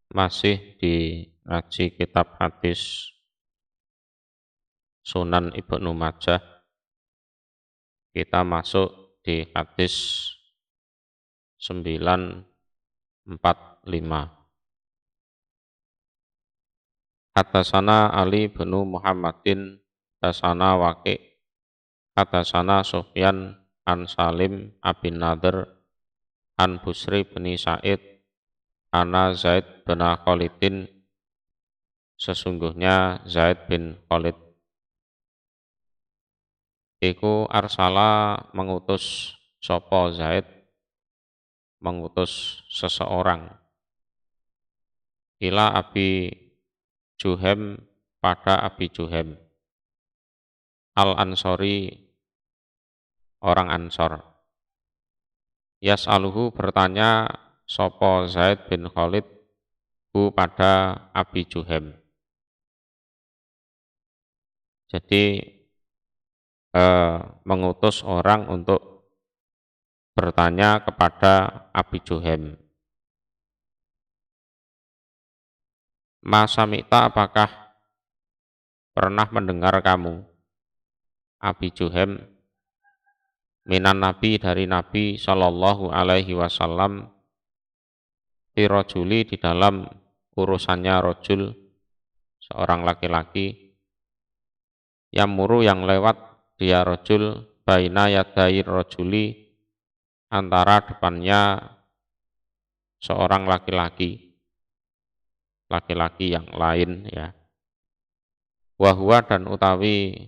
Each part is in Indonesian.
Masih di ngaji kitab hadis Sunan Ibnu Majah. Kita masuk di hadis 945. Hadasana Ali bin Muhammadin, hadasana Waqi', hadasana Sufyan an Salim bin Nadir an Busri bin Sa'id ana Zaid bin Khalidin, sesungguhnya Zaid bin Khalid iku arsala mengutus sopo Zaid, mengutus seseorang ila Abi Juhem, pada Abi Juhem al-Ansori, orang Ansor. Yas'aluhu, bertanya sopo Zaid bin Khalid hu pada Abi Juhem. Jadi mengutus orang untuk bertanya kepada Abi Juhem. Masamita, apakah pernah mendengar kamu, Abi Juhem, minan Nabi, dari Nabi Shallallahu Alaihi Wasallam, firojuli, di dalam urusannya rojul, seorang laki-laki, yamuru, yang lewat dia rojul, baina yadai rojuli, antara depannya seorang laki-laki yang lain, ya. Wahwa, dan utawi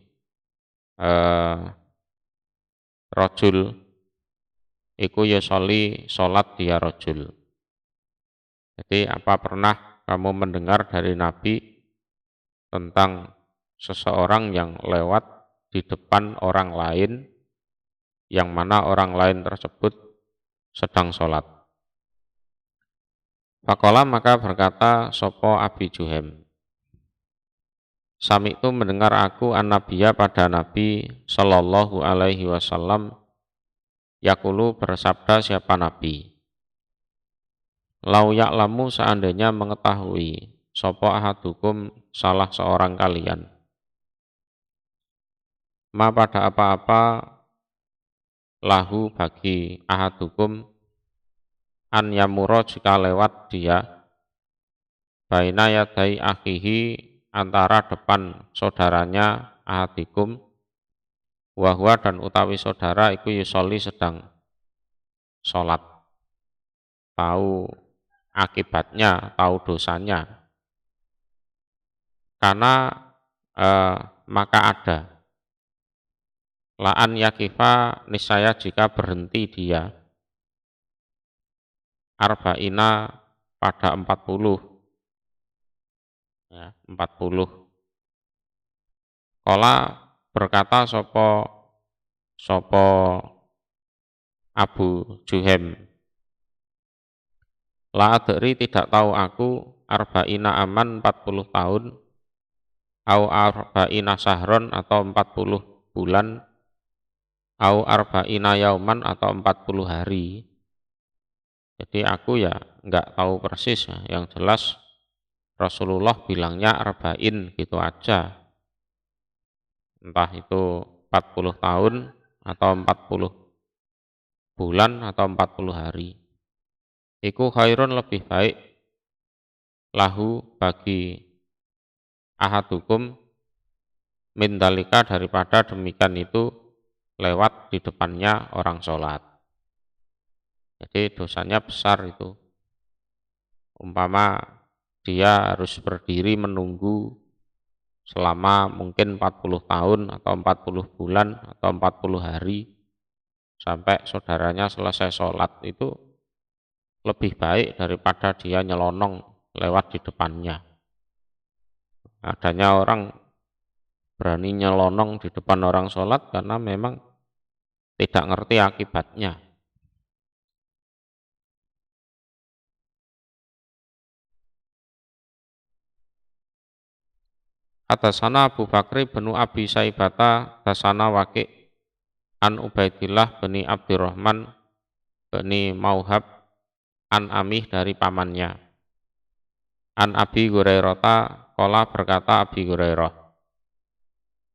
rojul iku yusoli, sholat dia rojul. Jadi apa pernah kamu mendengar dari Nabi tentang seseorang yang lewat di depan orang lain, yang mana orang lain tersebut sedang sholat? Faqala, maka berkata sopo Abi Juhem, Sami itu mendengar aku an-Nabiya, pada Nabi Sallallahu Alaihi Wasallam, yakulu, bersabda siapa Nabi, lau ya'lamu, seandainya mengetahui sopo ahadukum, salah seorang kalian, ma, pada apa-apa, lahu, bagi ahadukum, an yamuro, jika lewat dia, baina yadai akhihi, antara depan saudaranya ahadikum, wahwa, dan utawi saudara iku yusoli, sedang sholat, tahu akibatnya, tahu dosanya, karena maka ada, laan yakifa, niscaya jika berhenti dia, arba'ina, pada 40, ya, 40. Qala, berkata sopo Abu Juhem, la adri, tidak tahu aku, arba'ina aman, 40 tahun, au arba'ina sahron, atau 40 bulan, au arba'ina yauman, atau 40 hari. Jadi aku ya enggak tahu persis, ya. Yang jelas Rasulullah bilangnya arba'in, gitu aja. Entah itu 40 tahun, atau 40 bulan, atau 40 hari. Iku khairun, lebih baik, lahu, bagi ahadukum, min dalika, daripada demikian itu, lewat di depannya orang sholat. Jadi dosanya besar itu. Umpama dia harus berdiri menunggu selama mungkin 40 tahun, atau 40 bulan, atau 40 hari, sampai saudaranya selesai sholat, itu lebih baik daripada dia nyelonong lewat di depannya. Adanya orang berani nyelonong di depan orang sholat karena memang tidak ngerti akibatnya. Hadasana Abu Bakri bin Abi Saibata, hadasana Waqi' an Ubaidillah bin Abdurrahman bin Mauhab, an Amih, dari pamannya. An Abi Hurairah qala berkata Abi Hurairah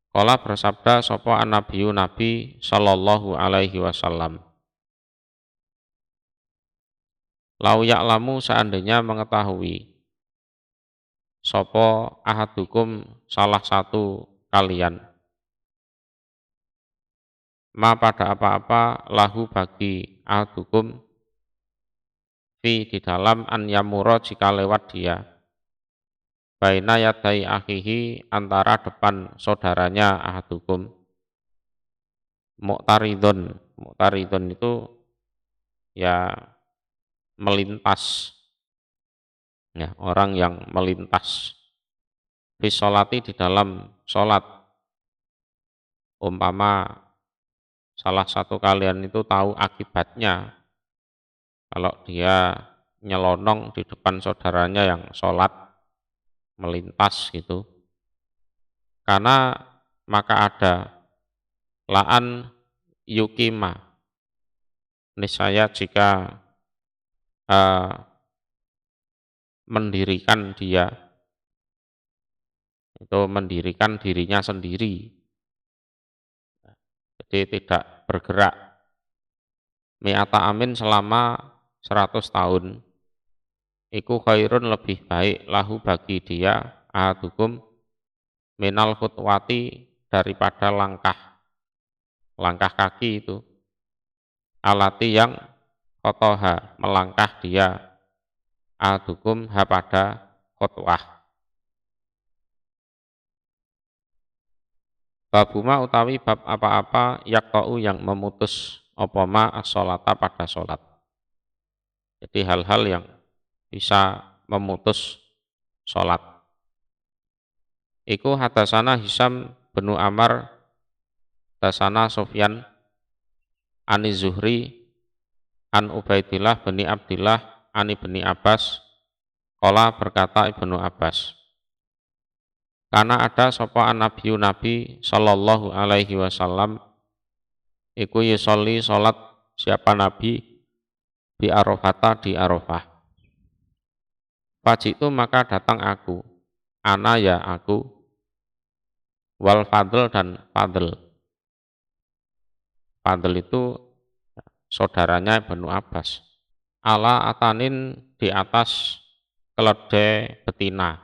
qala bersabda sapa an Nabi sallallahu alaihi wasallam lau ya'lamu seandainya mengetahui sapa ahadukum salah satu kalian ma pada apa-apa lahu bagi ahadukum di dalam an yamuro jika lewat dia baina yadai akhihi antara depan saudaranya ahadukum muqtaridun itu ya melintas ya orang yang melintas fi sholati di dalam sholat umpama salah satu kalian itu tahu akibatnya kalau dia nyelonong di depan saudaranya yang sholat melintas gitu karena maka ada laan yukima niscaya jika mendirikan dia itu mendirikan dirinya sendiri jadi tidak bergerak mi'ata amin selama 100 tahun iku khairun lebih baik lahu bagi dia ahadukum minal khutwati daripada langkah kaki itu alati yang khotoha melangkah dia ahadukum ha pada khutwah babuma utawi bab apa-apa yaktau yang memutus opoma as-sholata pada sholat jadi hal-hal yang bisa memutus sholat. Iku hadasana Hisam bin Amar, hadasana Sufyan, Ani Zuhri, An Ubaidillah bin Abdillah, Ani bin Abbas, qala berkata Ibnu Abbas. Karena ada sapa Nabi sallallahu alaihi wasallam, iku yusolli sholat siapa Nabi bi Arafata di Arafah. Fajitu maka datang aku, ana ya aku, wal Fadl dan Fadl. Fadl itu saudaranya Ibnu Abbas. Ala atanin di atas keledai betina.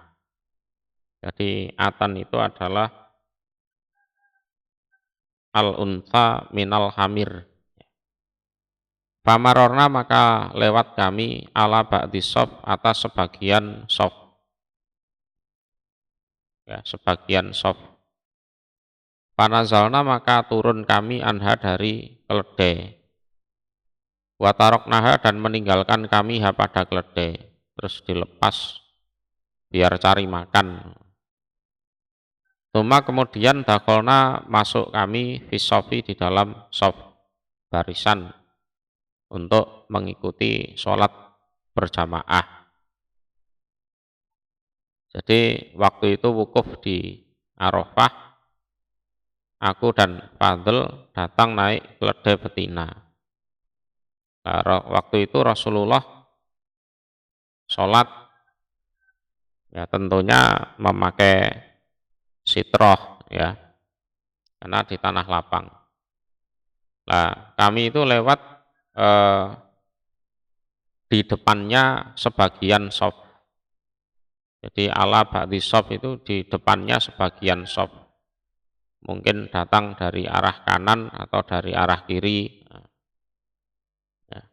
Jadi atan itu adalah al-untha minal hamir. Pamarorna maka lewat kami ala ba'di sof atas sebagian sof. Ya, sebagian sof. Panazalna maka turun kami anha dari keledai. Watarok naha dan meninggalkan kami ha pada keledai. Terus dilepas biar cari makan. Tuma kemudian dakolna masuk kami fisofi di dalam sof barisan untuk mengikuti sholat berjamaah. Jadi waktu itu wukuf di Arafah, aku dan Fadl datang naik keledai betina. Nah, waktu itu Rasulullah sholat, ya tentunya memakai sitroh, ya, karena di tanah lapang. Nah, kami itu lewat di depannya sebagian sof. Jadi ala ba'di sof itu di depannya sebagian sof. Mungkin datang dari arah kanan atau dari arah kiri. Ya.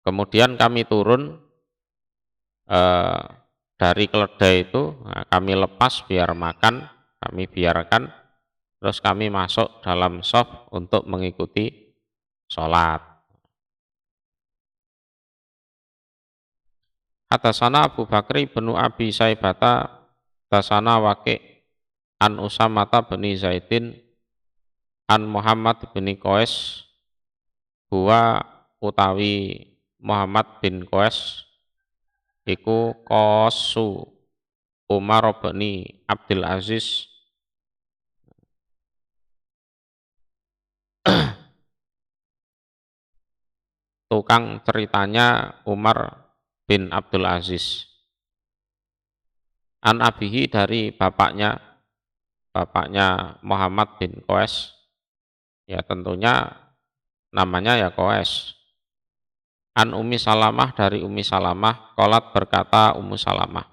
Kemudian kami turun dari keledai itu, nah, kami lepas biar makan, kami biarkan. Terus kami masuk dalam sof untuk mengikuti sholat. Hadasana Abu Bakri bin Abi Saibata, hadasana Waqi' an Usamata bin Zaidin, an Muhammad bin Qais, huwa utawi Muhammad bin Qais, iku Qasu Umar bin Abdul Aziz, tukang ceritanya Umar bin Abdul Aziz. An abihi dari bapaknya Muhammad bin Qais, ya tentunya namanya ya Qais. An Ummi Salamah dari Ummi Salamah, qalat berkata Ummu Salamah.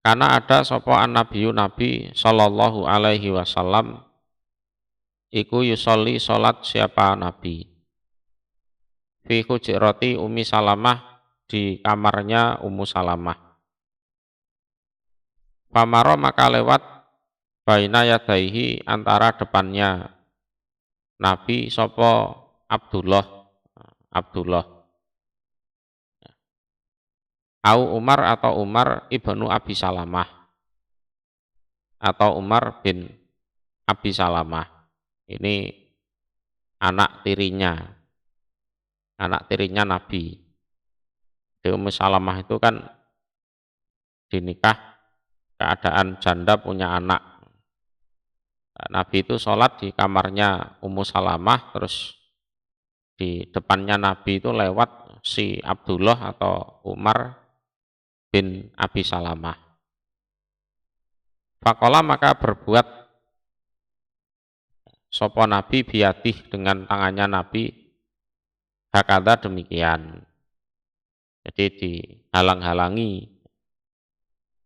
Karena ada sapa an nabiyyu Nabi sallallahu alaihi wasallam iku yusolli salat siapa Nabi. Fi hujrati Ummi Salamah, di kamarnya Ummu Salamah. Famaro maka lewat baina yadaihi antara depannya Nabi sapa Abdullah au Umar atau Umar ibnu Abi Salamah atau Umar bin Abi Salamah. Ini anak tirinya Nabi. Di Ummu Salamah itu kan dinikah keadaan janda punya anak. Nabi itu sholat di kamarnya Ummu Salamah, terus di depannya Nabi itu lewat si Abdullah atau Umar bin Abi Salamah. Fakola maka berbuat sopo Nabi biadih dengan tangannya Nabi hakada demikian. Jadi dihalang-halangi.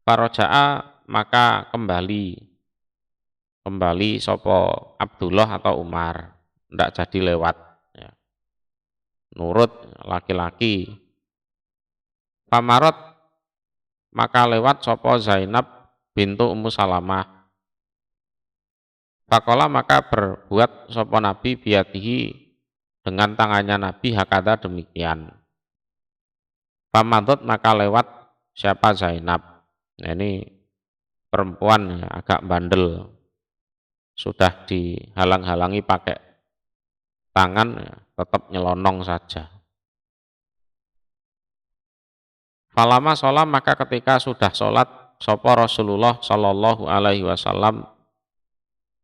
Faroja'a maka kembali sopo Abdullah atau Umar, tidak jadi lewat, ya. Nurut laki-laki. Pamarot maka lewat sopo Zainab bintu Ummu Salamah. Fakola maka berbuat sopo Nabi biadihi dengan tangannya Nabi hakada demikian. Pamadot maka lewat siapa Zainab. Nah, ini perempuan ya, agak bandel. Sudah dihalang-halangi pakai tangan, ya, tetap nyelonong saja. Falama sholat maka ketika sudah sholat sopo Rasulullah Shallallahu Alaihi Wasallam,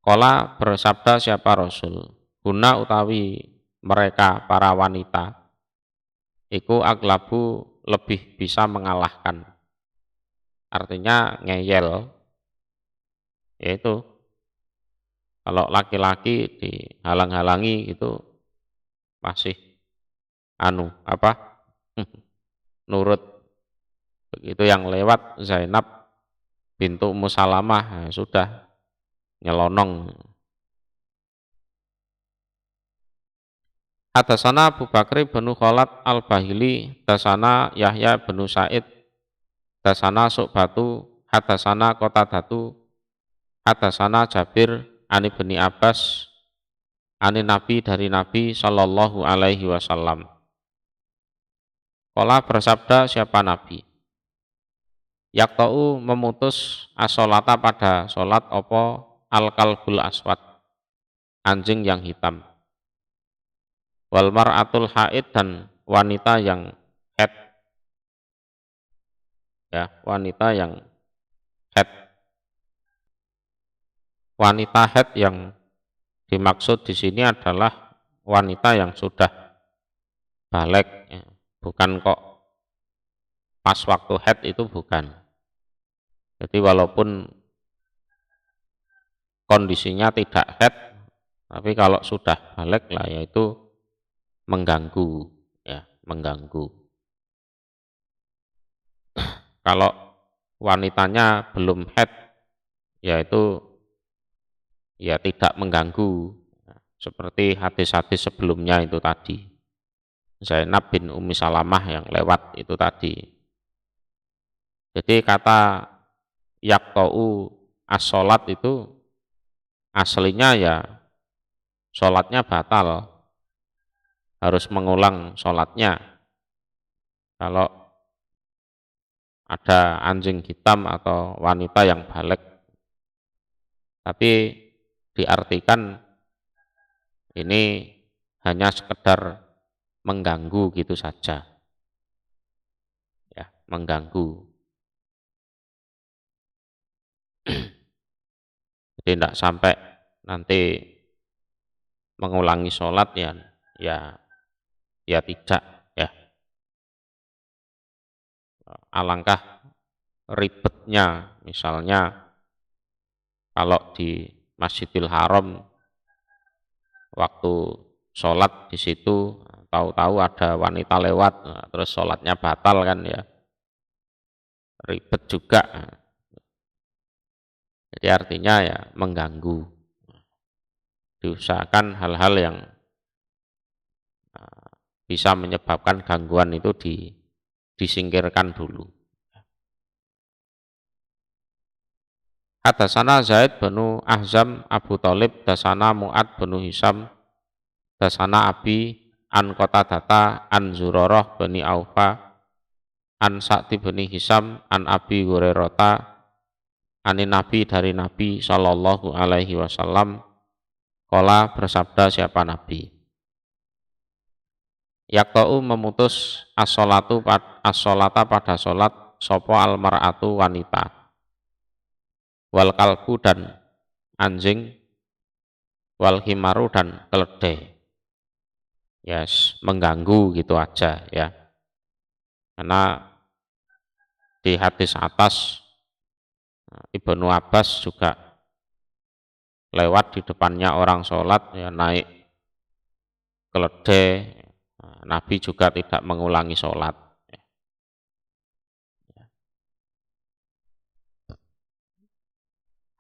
kola bersabda siapa Rasul, guna utawi mereka para wanita, iku aglabu lebih bisa mengalahkan. Artinya ngeyel, yaitu kalau laki-laki dihalang-halangi itu masih nurut. Begitu yang lewat Zainab bintu Ummu Salamah, ya sudah nyelonong. Hadasana Abu Bakri bin Khalid al-Bahili, dasana Yahya bin Sa'id, hadasana Su'batu, hadasana Qatadatu, hadasana Jabir ani bin Abbas ani Nabi dari Nabi sallallahu alaihi wasallam. Qala bersabda siapa Nabi? Yaktau memutus as-sholata pada sholat opo al-kalbul aswad, anjing yang hitam. Wal mar'atul haid, dan wanita yang haid, ya, wanita yang haid. Wanita haid yang dimaksud di sini adalah wanita yang sudah balik, ya. Bukan kok pas waktu haid, itu bukan. Jadi walaupun kondisinya tidak haid, tapi kalau sudah balik lah, yaitu mengganggu, ya, mengganggu. Kalau wanitanya belum haid, yaitu ya tidak mengganggu, seperti hadis-hadis sebelumnya itu tadi, Zainab bin Ummi Salamah yang lewat itu tadi. Jadi kata yaktau as-sholat itu aslinya ya sholatnya batal, harus mengulang sholatnya. Kalau ada anjing hitam atau wanita yang balik, tapi diartikan ini hanya sekedar mengganggu gitu saja, ya, mengganggu. Jadi tidak sampai nanti mengulangi sholat, ya ya tidak ya. Alangkah ribetnya misalnya kalau di Masjidil Haram waktu sholat di situ tahu-tahu ada wanita lewat, nah, terus sholatnya batal kan ya, ribet juga. Jadi artinya ya mengganggu. Diusahakan hal-hal yang bisa menyebabkan gangguan itu disingkirkan dulu. Hadasana Zaid bin Ahzam Abu Thalib dasana Mu'ad bin Hisam dasana Abi an Qatadah an Zurarah bin Aufa an Sa'di bin Hisam an Abi Hurairah anin Nabi dari Nabi sallallahu alaihi wasallam qala bersabda siapa Nabi yaqta'u memutus as-sholata pada salat sapa al-mar'atu wanita wal kalbu dan anjing wal himaru dan keledai. Yes, mengganggu gitu aja ya. Karena di hadis atas Ibnu Abbas juga lewat di depannya orang sholat ya, naik keledai, Nabi juga tidak mengulangi sholat.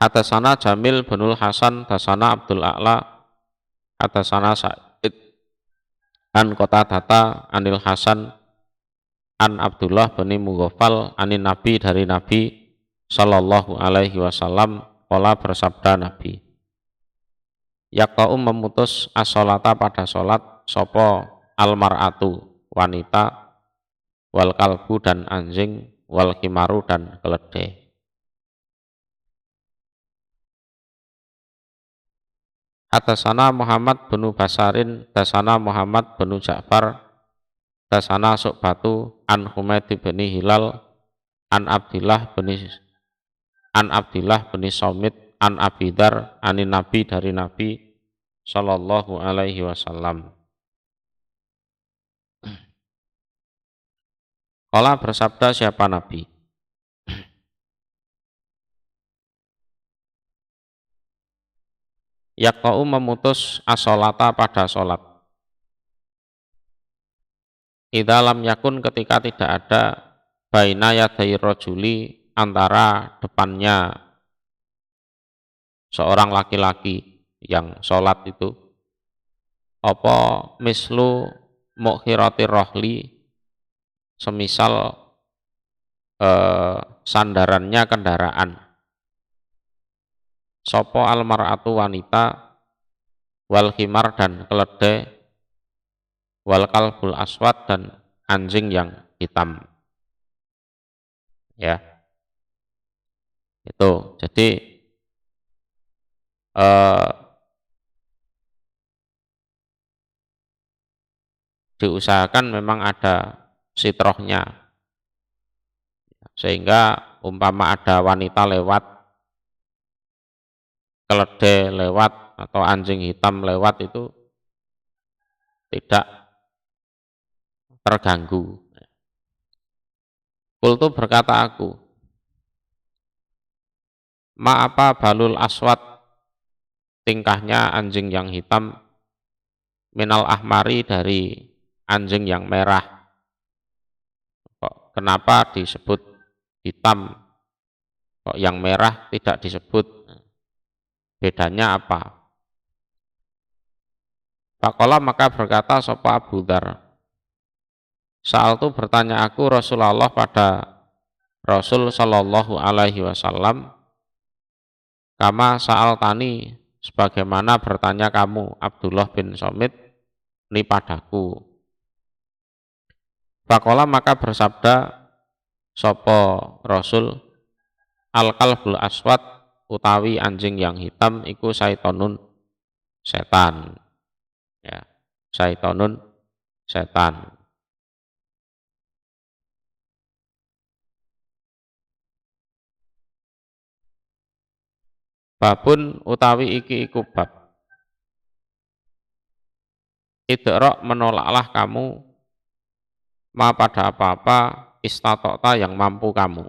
Hadasana Jamil binul Hasan dasana Abdul A'la hadasana Sa'id an Qatadah anil Hasan an Abdullah bin Mughaffal anin Nabi dari Nabi sallallahu alaihi wasallam qala bersabda Nabi yaqta'u memutus as-sholata pada sholat sopo al-mar'atu wanita wal kalbu dan anjing wal himaru dan keledai. Hadasana Muhammad bin Basarin dasana Muhammad bin Ja'far dasana Su'batu an Humaid bin Hilal an Abdillah bin Somit an Abidar anin Nabi dari Nabi sallallahu alaihi wasallam. Qala bersabda siapa Nabi yaqta'u memutus as-sholata pada sholat idza lam yakun ketika tidak ada baina yaday rajuli antara depannya seorang laki-laki yang sholat itu apa mislu mukhirati rohli semisal sandarannya kendaraan sopo almar'atu wanita wal khimar dan keledai wal kalbul aswad dan anjing yang hitam ya itu jadi diusahakan memang ada sitrohnya sehingga umpama ada wanita lewat keledai lewat atau anjing hitam lewat itu tidak terganggu. Qultu berkata aku ma apa balul aswad tingkahnya anjing yang hitam minal ahmari dari anjing yang merah. Kok kenapa disebut hitam kok yang merah tidak disebut, bedanya apa? Faqala maka berkata sapa Abu Dzar saal tu bertanya aku Rasulullah pada Rasul sallallahu alaihi wasallam kama saal tani sebagaimana bertanya kamu Abdullah bin Somit ini padaku. Faqala maka bersabda sopo Rasul al kalbul aswad utawi anjing yang hitam iku syaitonun setan ya syaitonun setan. Babun utawi iki iku bab Idra' menolaklah kamu ma pada apa-apa istatokta yang mampu kamu.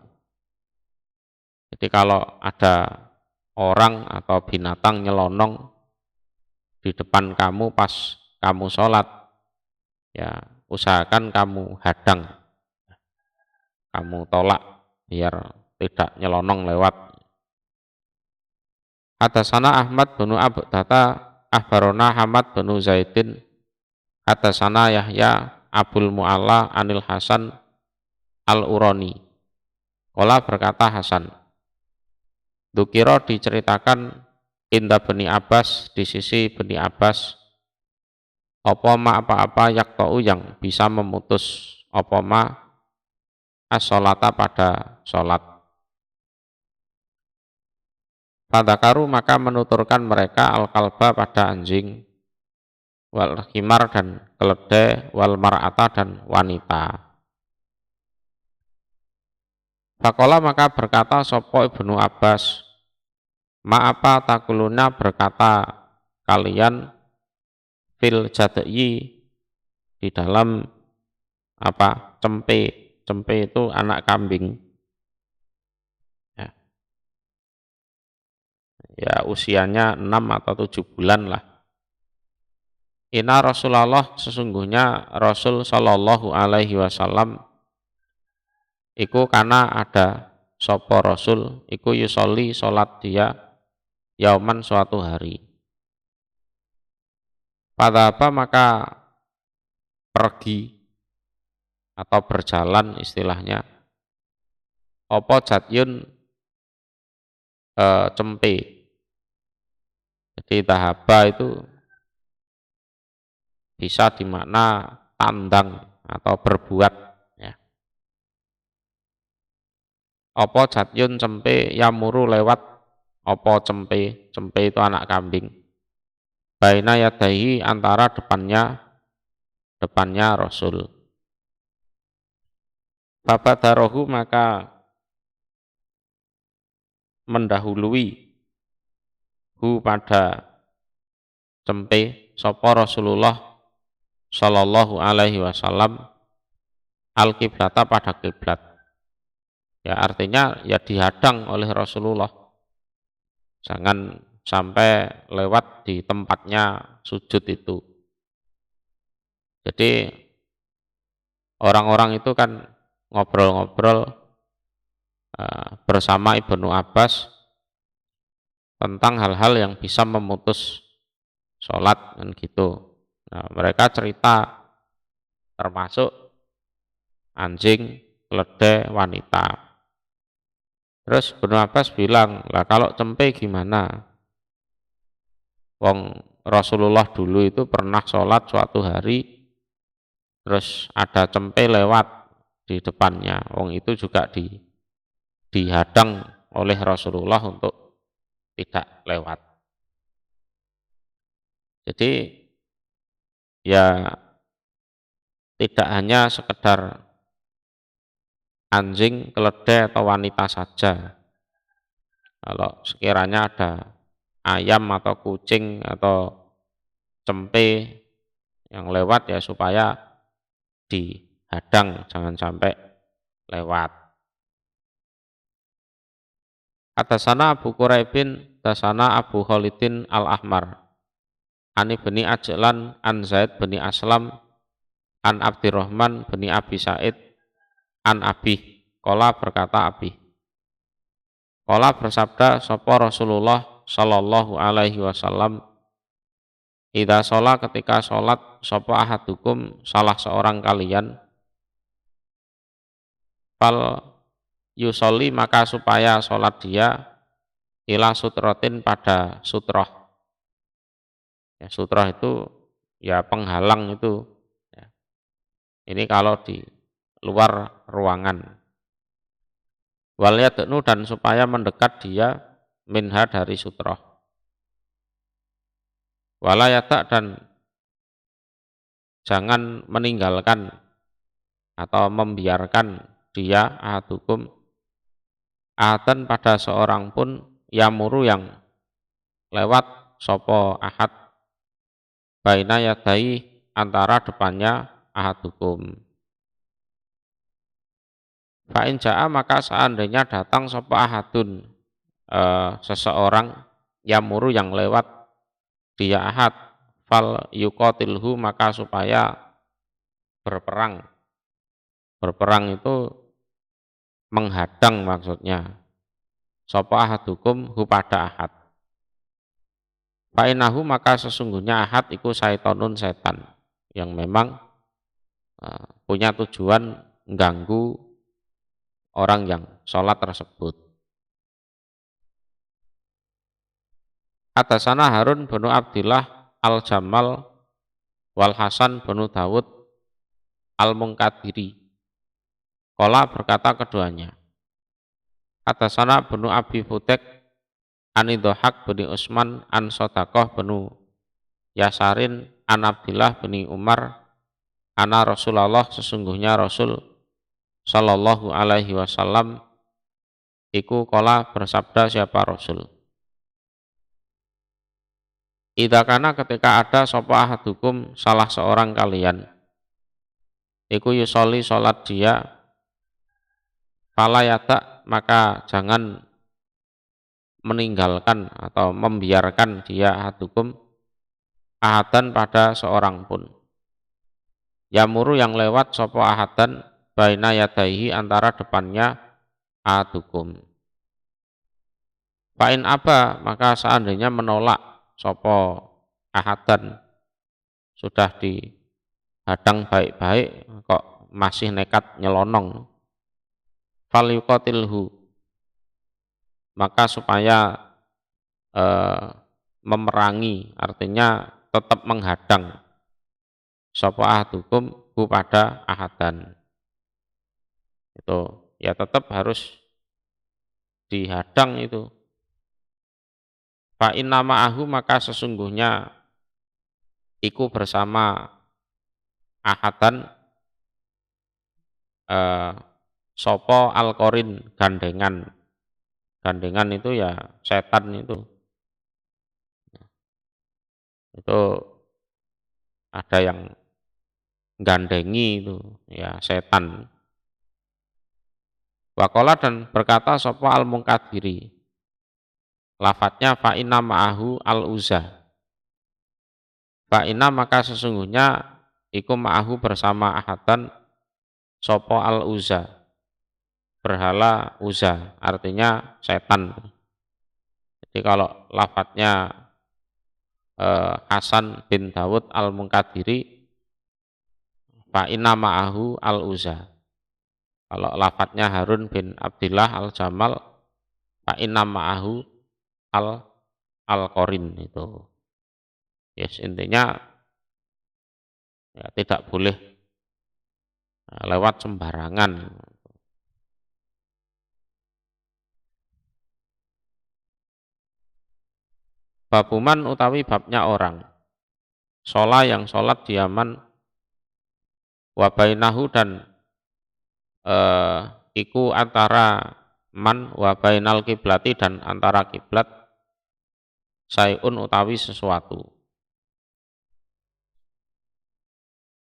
Jadi kalau ada orang atau binatang nyelonong di depan kamu pas kamu sholat, ya usahakan kamu hadang, kamu tolak biar tidak nyelonong lewat. Hadasana Ahmad bin Abdata Ahbarona Hamad bin Zaidin Hadasana Yahya Abul Mu'alla Anil Hasan Al-Urani. Qala berkata Hasan, Dukiro diceritakan inda Bani Abbas di sisi Bani Abbas apa ma apa-apa yaktau yang bisa memutus apa ma as-sholata pada sholat. Fadakaru maka menuturkan mereka al-kalba pada anjing, wal himar dan keledai, wal mar'ata dan wanita. Fakola maka berkata sopo Ibnu Abbas, ma apa takuluna berkata kalian fil jadai di dalam apa cempe itu anak kambing. Ya usianya 6 atau 7 bulan lah. Inna Rasulullah sesungguhnya Rasul Shallallahu Alaihi Wasallam iku karena ada sopo Rasul iku yusoli solat dia yauman suatu hari. Pada apa maka pergi atau berjalan istilahnya opo jatyun cempe. Jadi tahaba itu bisa dimakna tandang atau berbuat. Ya. Opo jatyun cempe yamuru lewat opo cempe itu anak kambing. Baina yadahi antara depannya Rasul. Bapak darohu maka mendahului hu pada cempe sopo Rasulullah Shallallahu Alaihi Wasallam al kiblata pada kiblat. Ya artinya ya dihadang oleh Rasulullah. Jangan sampai lewat di tempatnya sujud itu. Jadi orang-orang itu kan ngobrol-ngobrol bersama Ibnu Abbas tentang hal-hal yang bisa memutus sholat dan gitu. Nah, mereka cerita termasuk anjing, keledai, wanita. Terus Ibnu Abbas bilang, lah kalau cempe gimana? Wong Rasulullah dulu itu pernah sholat suatu hari, terus ada cempe lewat di depannya. Wong itu juga dihadang oleh Rasulullah untuk tidak lewat. Jadi ya tidak hanya sekedar anjing, keledai atau wanita saja. Kalau sekiranya ada ayam atau kucing atau cempe yang lewat ya supaya dihadang jangan sampai lewat. Atasana Abu Quraibin, atasana Abu Khalidin Al-Ahmar. Ani bani Ajlan an Zaid bani Aslam an Abdurrahman bani Abi Said an Abi. Qala berkata Abi. Qala bersabda sapa Rasulullah sallallahu alaihi wasallam, idza sholat ketika sholat sapa ahadukum salah seorang kalian fal yusolli maka supaya sholat dia ila sutrotin pada sutroh. Ya, sutroh itu ya penghalang itu. Ya. Ini kalau di luar ruangan. Wal yadnu dan supaya mendekat dia minha dari sutroh. Walayatak dan jangan meninggalkan atau membiarkan dia ahadukum ahatan pada seorang pun yamuru yang lewat sopo ahad baina yadai antara depannya ahadukum. Fa in jaa maka seandainya datang sapa ahadun seseorang yamuru yang lewat dia ahad fal yuqatilhu maka supaya berperang. Berperang itu menghadang maksudnya. Sapa ahadukum hu pada ahad. Fa innahu maka sesungguhnya ahad iku syaitonun setan yang memang punya tujuan mengganggu orang yang sholat tersebut. Atasana Harun bin Abdillah al-Jamal wal Hasan bin Dawud al-Munkadiri. Qala berkata keduanya. Atasana bin Abi Futek Anidhohak bin Utsman an Sodakoh bin Yasarin an Abdillah bin Umar ana Rasulullah sesungguhnya Rasul sallallahu alaihi wasallam iku qala bersabda siapa Rasul. Idza kana ketika ada sapa ahadukum salah seorang kalian iku yusolli salat dia fala yata maka jangan meninggalkan atau membiarkan dia ahadukum ahadan pada seorang pun. Yamuru yang lewat sapa ahadan baina yadaihi antara depannya ahadukum. Fa'in aba maka seandainya menolak sapa ahadan sudah dihadang baik-baik kok masih nekat nyelonong. Fal yuqatilhu maka supaya memerangi artinya tetap menghadang sapa ahadukum hu pada ahadan. Itu ya tetap harus dihadang itu. Fa inna ma'ahu maka sesungguhnya iku bersama ahadan sopo al-qarin gandengan. Gandengan itu ya setan itu. Itu ada yang gandengi itu ya setan. Waqala dan berkata sopo al-Munkadiri. Lafadznya fa inna ma'ahu al-uzza. Fa inna maka sesungguhnya iku ma'ahu bersama ahadan sopo al-uzza. Berhala uzza artinya setan. Jadi kalau lafadznya Hasan bin Dawud al-Munkadiri fa inna ma'ahu al-uzza. Kalau lafadznya Harun bin Abdillah al-Jamal fa inna ma'ahu al-Qarin itu. Yes, intinya ya, tidak boleh lewat sembarangan. Babuman utawi babnya orang sholat yang sholat diaman wabainahu dan iku antara man wabainal kiblati dan antara kiblat sayun utawi sesuatu.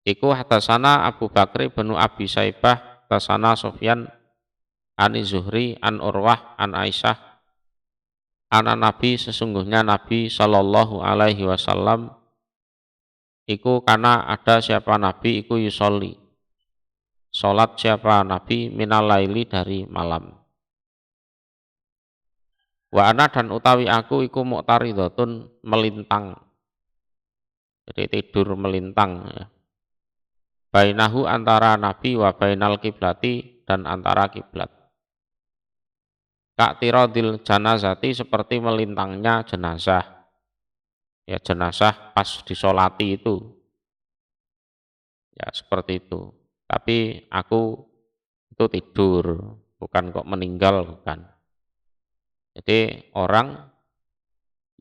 Iku hatasana Abu Bakri bin Abi Saibah hatasana Sufyan ani Zuhri an Urwah an Aisyah ana Nabi sesungguhnya Nabi sallallahu alaihi wasallam iku karena ada siapa Nabi iku yusolli salat siapa Nabi minal laili dari malam. Wa ana dan utawi aku iku muqtaridhatun melintang. Jadi tidur melintang ya. Bainahu antara Nabi wa bainal kiblati dan antara kiblat. Kak tirodil janazati seperti melintangnya jenazah. Ya jenazah pas disolati itu. Ya seperti itu. Tapi aku itu tidur, bukan kok meninggal, bukan. Jadi orang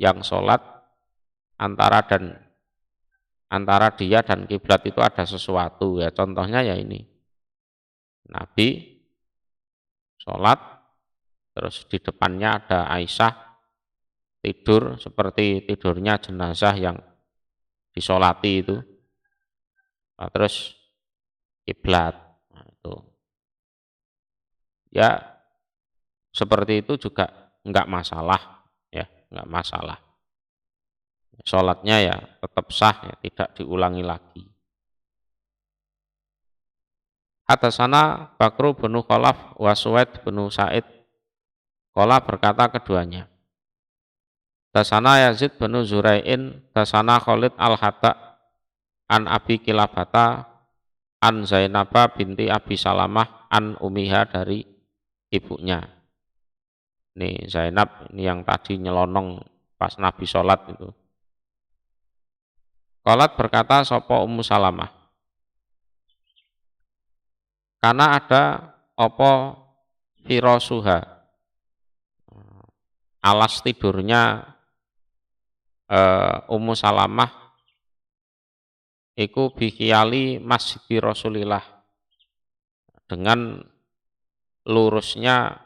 yang sholat antara dia dan kiblat itu ada sesuatu ya. Contohnya ya ini. Nabi sholat terus di depannya ada Aisyah tidur seperti tidurnya jenazah yang disolati itu. Nah, terus kiblat. Nah, itu ya seperti itu juga enggak masalah, ya enggak masalah. Sholatnya ya tetap sah, ya tidak diulangi lagi. Hadasana Bakru bin Khalaf wa Suwaid bin Sa'id. Qala berkata keduanya. Dasana Yazid bin Zurai'in, dasana Khalid al-Hata an Abi Kilabata an Zainaba binti Abi Salamah an Umiha dari ibunya. Ini Zainab, ini yang tadi nyelonong pas Nabi sholat itu. Qalat berkata sapa Ummu Salamah, karena ada apa firasuha, alas tidurnya Ummu Salamah iku bihiali masjid Rasulillah, dengan lurusnya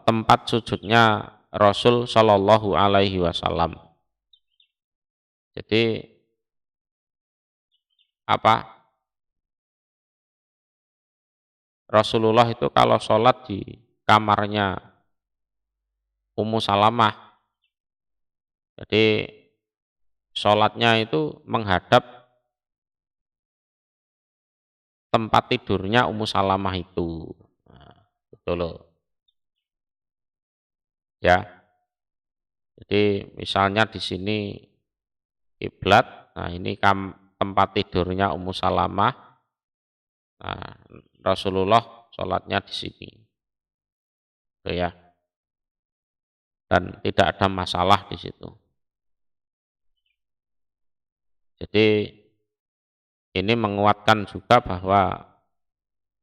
tempat sujudnya Rasul Shallallahu Alaihi Wasallam. Jadi apa? Rasulullah itu kalau sholat di kamarnya Ummu Salamah, jadi sholatnya itu menghadap tempat tidurnya Ummu Salamah itu. Nah, betul loh. Ya, jadi misalnya di sini kiblat, nah ini tempat tidurnya Ummu Salamah. Nah, Rasulullah sholatnya di sini, gitu ya. Dan tidak ada masalah di situ. Jadi ini menguatkan juga bahwa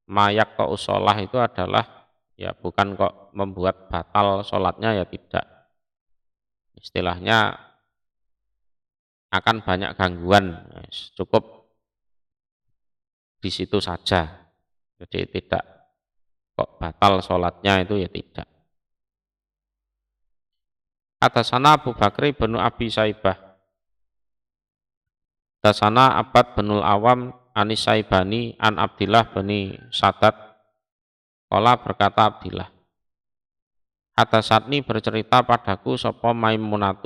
mayak kok sholah itu adalah ya bukan kok membuat batal sholatnya, ya tidak. Istilahnya akan banyak gangguan, cukup di situ saja. Jadi tidak kok batal sholatnya itu, ya tidak. Hadasana Abu Bakri bin Abi Saibah, hadasana Abbad bin Awam Anis Saibani an Abdillah bin Sadat. Qala berkata Abdillah, hadasatni bercerita padaku sapa Maimunah,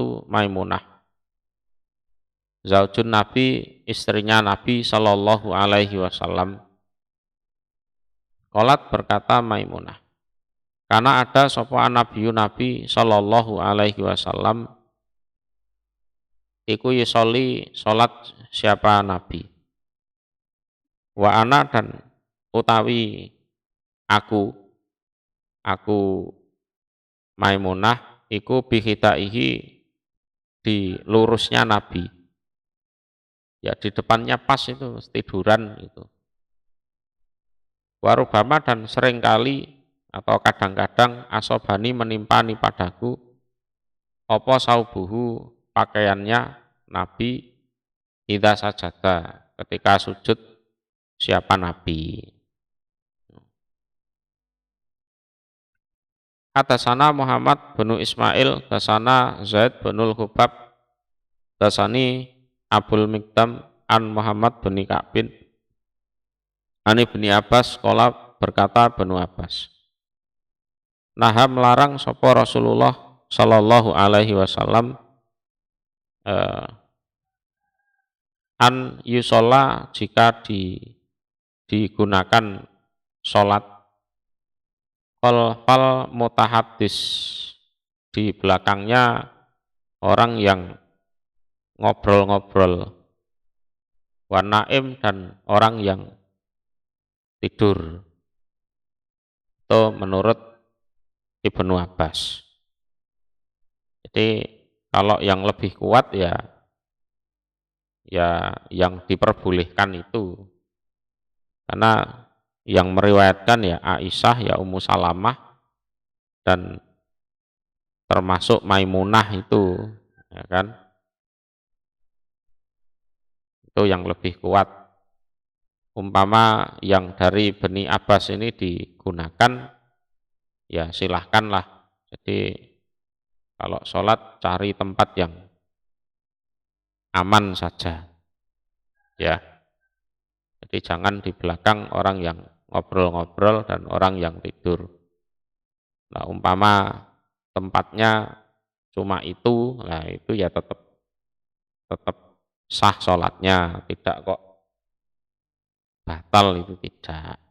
zaujun Nabi, istrinya Nabi Sallallahu Alaihi Wasallam. Qalat berkata Maimunah, karena ada sapa Nabi Sallallahu Alaihi Wasallam iku yusoli salat siapa Nabi, wa ana dan utawi aku Maimunah iku bihitaihi di lurusnya Nabi, ya di depannya pas itu tiduran itu. Warubama dan seringkali atau kadang-kadang asobani menimpani padaku apa saubuhu pakaiannya Nabi idza sajada ketika sujud siapa Nabi. Hadasana Muhammad bin Ismail, dasana Zaid bin Hubab, dasani Abul Mikdam an Muhammad bin Ka'bin an Ibni Abbas. Qala berkata Ibnu Abbas, naha melarang sapa Rasulullah Sallallahu Alaihi Wasallam an yusola jika digunakan sholat fal mutahaddis, di belakangnya orang yang ngobrol-ngobrol, wanaim dan orang yang tidur. Itu menurut Ibnu Abbas. Jadi kalau yang lebih kuat ya yang diperbolehkan itu, karena yang meriwayatkan ya Aisyah, ya Ummu Salamah, dan termasuk Maimunah itu, ya kan, itu yang lebih kuat. Umpama yang dari Bani Abbas ini digunakan, ya silahkanlah. Jadi kalau sholat cari tempat yang aman saja. ya. Jadi jangan di belakang orang yang ngobrol-ngobrol dan orang yang tidur. Nah, umpama tempatnya cuma itu, nah itu ya tetap tetap sah sholatnya, tidak kok batal itu tidak.